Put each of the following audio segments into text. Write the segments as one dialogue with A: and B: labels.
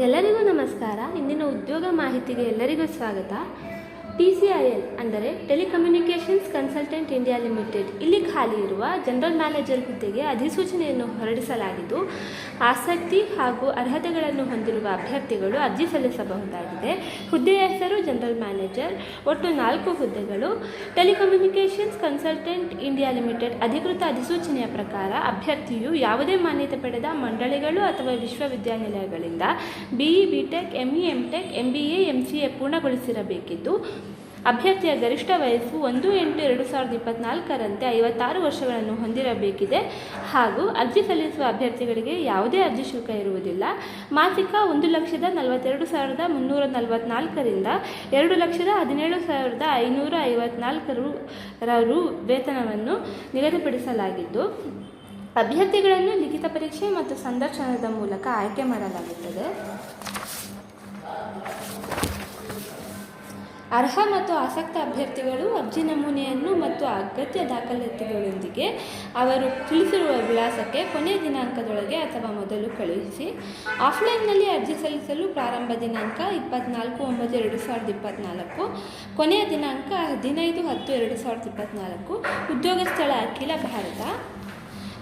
A: ಎಲ್ಲರಿಗೂ ನಮಸ್ಕಾರ. ಇಂದಿನ ಉದ್ಯೋಗ ಮಾಹಿತಿಗೆ ಎಲ್ಲರಿಗೂ ಸ್ವಾಗತ. TCIL ಅಂದರೆ ಟೆಲಿಕಮ್ಯುನಿಕೇಷನ್ಸ್ ಕನ್ಸಲ್ಟೆಂಟ್ ಇಂಡಿಯಾ ಲಿಮಿಟೆಡ್ ಇಲ್ಲಿ ಖಾಲಿ ಇರುವ ಜನರಲ್ ಮ್ಯಾನೇಜರ್ ಹುದ್ದೆಗೆ ಅಧಿಸೂಚನೆಯನ್ನು ಹೊರಡಿಸಲಾಗಿದ್ದು, ಆಸಕ್ತಿ ಹಾಗೂ ಅರ್ಹತೆಗಳನ್ನು ಹೊಂದಿರುವ ಅಭ್ಯರ್ಥಿಗಳು ಅರ್ಜಿ ಸಲ್ಲಿಸಬಹುದಾಗಿದೆ. ಹುದ್ದೆಯ ಹೆಸರು ಜನರಲ್ ಮ್ಯಾನೇಜರ್. ಒಟ್ಟು 4 ಹುದ್ದೆಗಳು. ಟೆಲಿಕಮ್ಯುನಿಕೇಷನ್ಸ್ ಕನ್ಸಲ್ಟೆಂಟ್ ಇಂಡಿಯಾ ಲಿಮಿಟೆಡ್ ಅಧಿಕೃತ ಅಧಿಸೂಚನೆಯ ಪ್ರಕಾರ ಅಭ್ಯರ್ಥಿಯು ಯಾವುದೇ ಮಾನ್ಯತೆ ಪಡೆದ ಮಂಡಳಿಗಳು ಅಥವಾ ವಿಶ್ವವಿದ್ಯಾನಿಲಯಗಳಿಂದ BE, BTech, ME, MTech, MBA, MCA ಪೂರ್ಣಗೊಳಿಸಿರಬೇಕಿದ್ದು, ಅಭ್ಯರ್ಥಿಯ ಗರಿಷ್ಠ ವಯಸ್ಸು 1/8/2024ರಂತೆ 56 ವರ್ಷಗಳನ್ನು ಹೊಂದಿರಬೇಕಿದೆ ಹಾಗೂ ಅರ್ಜಿ ಸಲ್ಲಿಸುವ ಅಭ್ಯರ್ಥಿಗಳಿಗೆ ಯಾವುದೇ ಅರ್ಜಿ ಶುಲ್ಕ ಇರುವುದಿಲ್ಲ. ಮಾಸಿಕ 1,17,344ರಿಂದ 2,17,554 ರು ವೇತನವನ್ನು ನಿಗದಿಪಡಿಸಲಾಗಿದ್ದು, ಅಭ್ಯರ್ಥಿಗಳನ್ನು ಲಿಖಿತ ಪರೀಕ್ಷೆ ಮತ್ತು ಸಂದರ್ಶನದ ಮೂಲಕ ಆಯ್ಕೆ ಮಾಡಲಾಗುತ್ತದೆ. ಅರ್ಹ ಮತ್ತು ಆಸಕ್ತ ಅಭ್ಯರ್ಥಿಗಳು ಅರ್ಜಿ ನಮೂನೆಯನ್ನು ಮತ್ತು ಅಗತ್ಯ ದಾಖಲಾತಿಗಳೊಂದಿಗೆ ಅವರು ತಿಳಿಸಿರುವ ವಿಳಾಸಕ್ಕೆ ಕೊನೆಯ ದಿನಾಂಕದೊಳಗೆ ಅಥವಾ ಮೊದಲು ಕಳುಹಿಸಿ. ಆಫ್ಲೈನ್ನಲ್ಲಿ ಅರ್ಜಿ ಸಲ್ಲಿಸಲು ಪ್ರಾರಂಭ ದಿನಾಂಕ 24/9/2024, ಕೊನೆಯ ದಿನಾಂಕ 15/10/2024. ಉದ್ಯೋಗ ಸ್ಥಳ ಅಖಿಲ ಭಾರತ.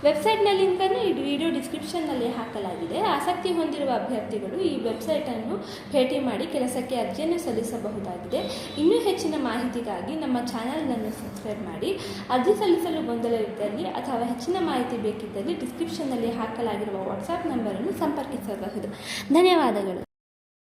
A: ವೆಬ್ಸೈಟ್ನ ಲಿಂಕನ್ನು ಈ ವಿಡಿಯೋ ಡಿಸ್ಕ್ರಿಪ್ಷನ್ನಲ್ಲಿ ಹಾಕಲಾಗಿದೆ. ಆಸಕ್ತಿ ಹೊಂದಿರುವ ಅಭ್ಯರ್ಥಿಗಳು ಈ ವೆಬ್ಸೈಟನ್ನು ಭೇಟಿ ಮಾಡಿ ಕೆಲಸಕ್ಕೆ ಅರ್ಜಿಯನ್ನು ಸಲ್ಲಿಸಬಹುದಾಗಿದೆ. ಇನ್ನೂ ಹೆಚ್ಚಿನ ಮಾಹಿತಿಗಾಗಿ ನಮ್ಮ ಚಾನಲನ್ನು ಸಬ್ಸ್ಕ್ರೈಬ್ ಮಾಡಿ. ಅರ್ಜಿ ಸಲ್ಲಿಸಲು ಗೊಂದಲವಿದ್ದಲ್ಲಿ ಅಥವಾ ಹೆಚ್ಚಿನ ಮಾಹಿತಿ ಬೇಕಿದ್ದಲ್ಲಿ ಡಿಸ್ಕ್ರಿಪ್ಷನ್ನಲ್ಲಿ ಹಾಕಲಾಗಿರುವ ವಾಟ್ಸಾಪ್ ನಂಬರನ್ನು ಸಂಪರ್ಕಿಸಬಹುದು. ಧನ್ಯವಾದಗಳು.